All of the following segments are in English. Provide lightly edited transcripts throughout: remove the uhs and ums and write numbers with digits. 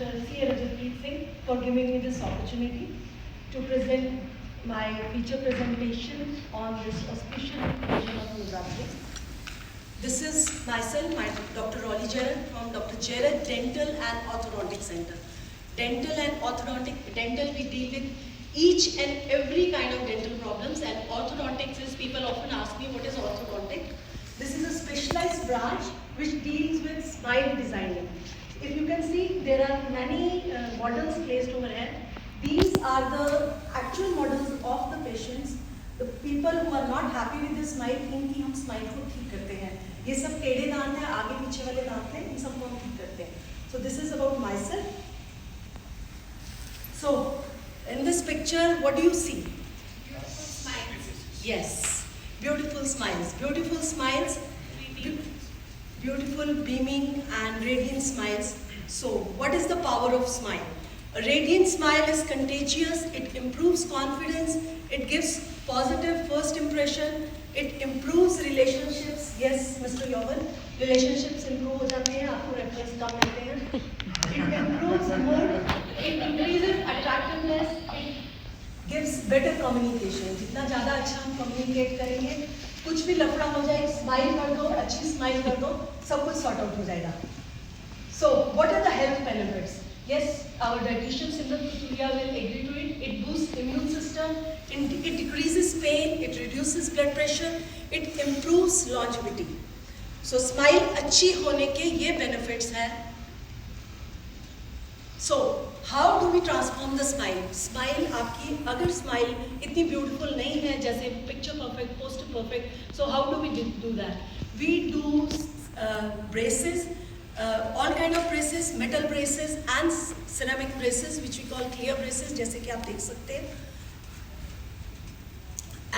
Mr. C. Rajatpreet Singh for giving me this opportunity to present my feature presentation on this auspicious occasion of Navratri. This is myself, Dr. Rolly Jared from Dr. Jared Dental and Orthodontic Center. Dental and orthodontic, dental we deal with each and every kind of dental problems, and orthodontics is, people often ask me what is orthodontic. This is a specialized branch which deals with smile designing. If you can see, there are many models placed over here. These are the actual models of the patients. The people who are not happy with the smile, इनकी हम smile को ठीक करते हैं. ये सब टेढ़े दांत हैं, आगे पीछे वाले दांत हैं, इन सबको हम ठीक करते हैं. So this is about myself. So in this picture, what do you see? Beautiful smiles. Yes, beautiful smiles. Beautiful smiles. Beautiful beaming and radiant smiles. So what is the power of smile? A radiant smile is contagious. It improves confidence. It gives positive first impression. It improves relationships. Yes, Mr. Yovan, relationships improve हो जाते हैं, आपको reference कम मिलते हैं. It improves mood. It increases attractiveness. It gives better communication. जितना ज़्यादा अच्छा हम communicate करेंगे, कुछ भी लफड़ा हो जाए, स्माइल कर दो, अच्छी स्माइल कर दो, सब कुछ सॉर्ट आउट हो जाएगा. So what are the health benefits? Yes, our dietitian Simran Kuturia will agree to it. It boosts immune system, it decreases pain, it reduces blood pressure, it improves longevity. So smile अच्छी होने के ये benefits हैं. So how do we transform the smile? Smile आपकी अगर smile इतनी beautiful नहीं है, जैसे picture perfect, poster perfect, so how do we do that? We do braces. All kind of braces, metal braces and ceramic braces, which we call clear braces, जैसे कि आप देख सकते हैं.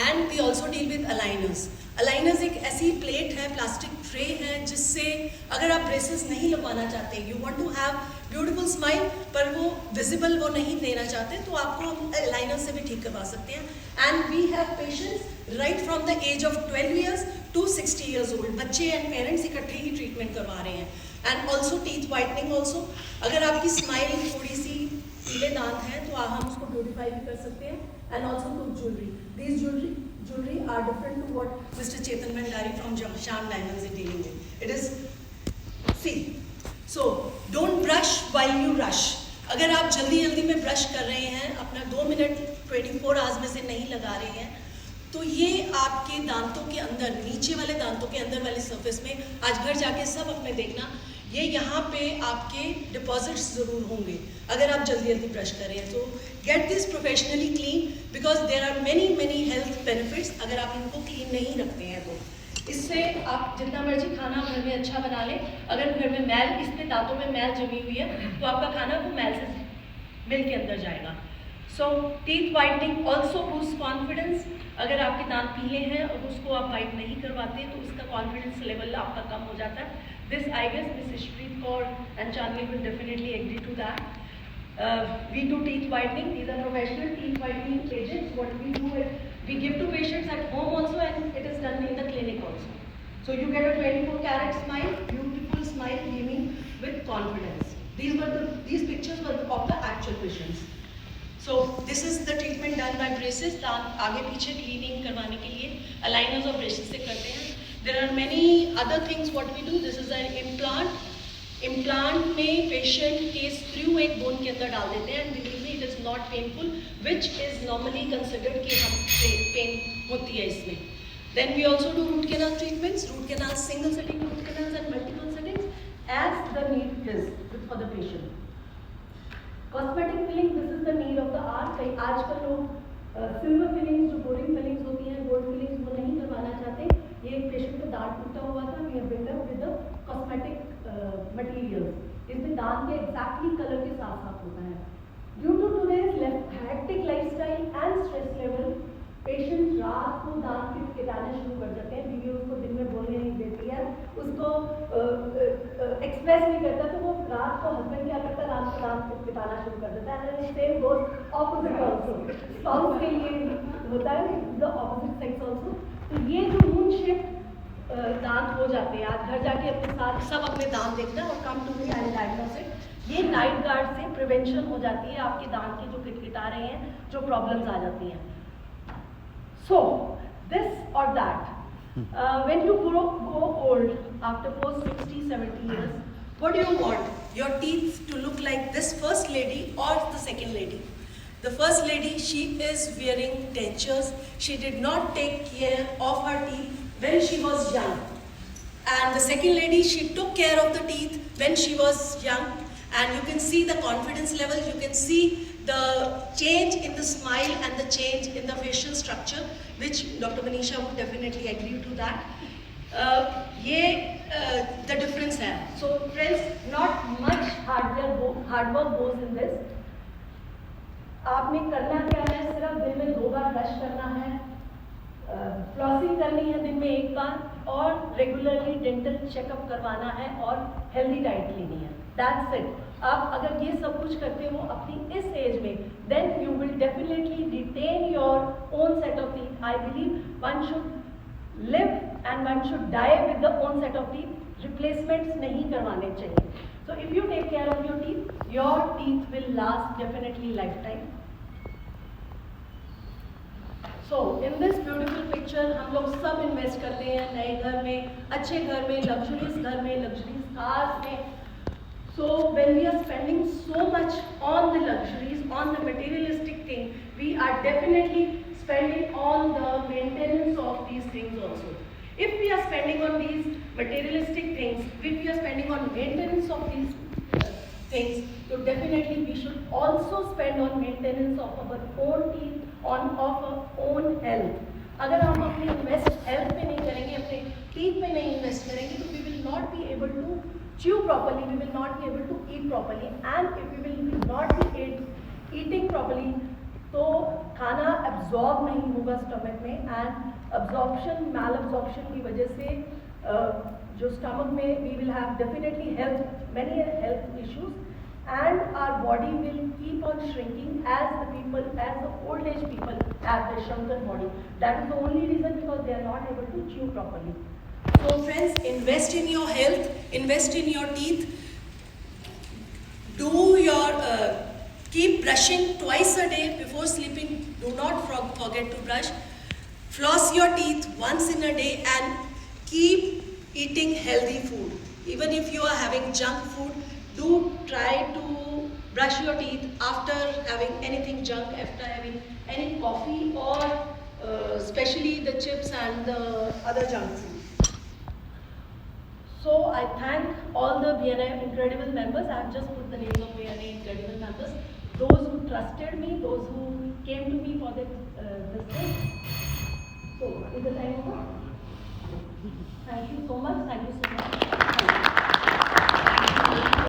And we also deal with aligners. Aligners एक ऐसी plate है, plastic tray है, जिससे अगर आप ब्रेसेस नहीं लगवाना चाहते, you want to have beautiful smile, पर वो visible वो नहीं देना चाहते, तो आपको हम aligner से भी ठीक करवा सकते हैं. And we have patients right from the age of 12 years to 60 years old. बच्चे and parents इकट्ठे ही ट्रीटमेंट करवा रहे हैं. And also teeth whitening also. अगर आपकी स्माइल थोड़ी सी पीले दांत हैं तो हम उसको ब्यूटीफाई भी कर सकते हैं. And also tooth jewelry. These jewelry are different to what Mr. Chetan Bhandari from Shyam Diamonds is dealing with. It is, see, so don't brush while you rush. अगर आप जल्दी में ब्रश कर रहे हैं, अपना 2 मिनट 24 आवर्स में से नहीं लगा रहे हैं, तो ये आपके दांतों के अंदर, नीचे वाले दांतों के अंदर वाले सरफेस में, आज घर जाके सब अपने देखना, ये यहाँ पे आपके डिपॉजिट्स ज़रूर होंगे अगर आप जल्दी ब्रश करें. तो get this professionally clean, because there are many health benefits अगर आप इनको क्लीन नहीं रखते हैं. तो इससे आप जितना मर्जी खाना घर में अच्छा बना लें, अगर घर में मैल, इसमें दांतों में मैल जमी हुई है, तो आपका खाना वो मैल से मिल के अंदर जाएगा. So teeth whitening also boost confidence. अगर आपके दांत पीले हैं और उसको आप वाइट नहीं करवाते तो उसका कॉन्फिडेंस लेवल आपका कम हो जाता है. This, I guess, Ms. Ishpreet Kaur and Chandni will definitely agree to that. We do teeth whitening. These are professional teeth whitening agents. What we do is we give to patients at home also, and it is done in the clinic also. So you get a 24-carat smile, beautiful smile, beaming with confidence. These pictures were of the actual patients. So this is the treatment done by braces. दांत आगे पीछे cleaning करवाने के लिए aligners और braces से करते हैं. There are many other things what we do. This is an implant. Implant में patient के screw एक bone के अंदर डाल देते हैं, and believe me, it is not painful, which is normally considered कि हम pain होती है इसमें. Then we also do root canal treatments. Root canals, single setting root canals and multiple settings as the need is for the patient. Cosmetic filling, this is the need of the hour. कई आजकल लोग silver fillings, जो boring fillings होती हैं, gold fillings, वो नहीं करवाना चाहते. ये एक पेशेंट का दांत टूटा हुआ था, we have build up with the cosmetic materials. इसमें दांत के एग्जैक्टली कलर के साथ होता है. Due to today's hectic lifestyle and stress level, patient रात को दांत किटाने शुरू कर देते हैं. बीवी उसको दिन में बोलने नहीं देती है, उसको एक्सप्रेस नहीं करता, तो वो रात को हस्बैंड क्या करता है, रात को दांत किटाना शुरू कर देता है. Same goes opposite also. Spouse के लिए होता है, द ऑपोजिट सेक्स ऑल्सो. तो ये जो मून शेप दांत हो जाते हैं, आज घर जाके अपने साथ सब अपने दांत देखना और come to me I diagnose it. ये नाइट गार्ड से प्रिवेंशन हो जाती है, आपके दांत के जो किटकिटा रहे हैं, जो प्रॉब्लम्स आ जाती हैं. So this or that, when you go old after post 60-70 years, what do you want? Your teeth to look like this first lady or the second lady? The first lady, she is wearing dentures. She did not take care of her teeth when she was young. And the second lady, she took care of the teeth when she was young. And you can see the confidence level, you can see the change in the smile and the change in the facial structure, which Dr. Manisha would definitely agree to that. The difference है. So friends, not much hard work goes in this. आपने करना क्या है, सिर्फ दिन में 2 बार brush करना है, फ्लॉसिंग करनी है दिन में 1 बार, और रेगुलरली डेंटल चेकअप करवाना है और हेल्दी डाइट लेनी है. That's it. आप अगर ये सब कुछ करते हो अपनी इस एज में, then you will definitely retain your own set of teeth. I believe one should live and one should die with the own set of teeth. Replacements नहीं करवाने चाहिए. So if you take care of your teeth will last definitely life time. So in this beautiful picture हम लोग सब invest करते हैं नए घर में, अच्छे घर में, लग्जरीज घर में, लग्जरीज कार्स में. So when we are spending so much on the luxuries, on the materialistic thing, we are definitely spending on the maintenance of these things also. If we are spending on these materialistic things, if we are spending on maintenance of these things, so definitely we should also spend on maintenance of our own teeth, of our own health. अगर हम अपने invest health पे नहीं करेंगे, अपने teeth पे नहीं invest करेंगे, तो we will not be able to chew properly, we will not be able to eat properly, and if we will not be eating properly, तो खाना absorb नहीं होगा stomach में, and absorption, malabsorption की वजह से जो stomach में we will have definitely many health issues, and our body will keep on shrinking as the old age people have the shrunken body. That is the only reason, because they are not able to chew properly. So friends, invest in your health, invest in your teeth. Keep brushing twice a day before sleeping. Do not forget to brush. Floss your teeth once in a day and keep eating healthy food. Even if you are having junk food, do try to brush your teeth after having anything junk, after having any coffee, or especially the chips and the other junk food. So I thank all the BNI Incredible members. I have just put the names of BNI Incredible members. Those who trusted me, those who came to me for this thing. So is the time over? Thank you so much. Thank you so much.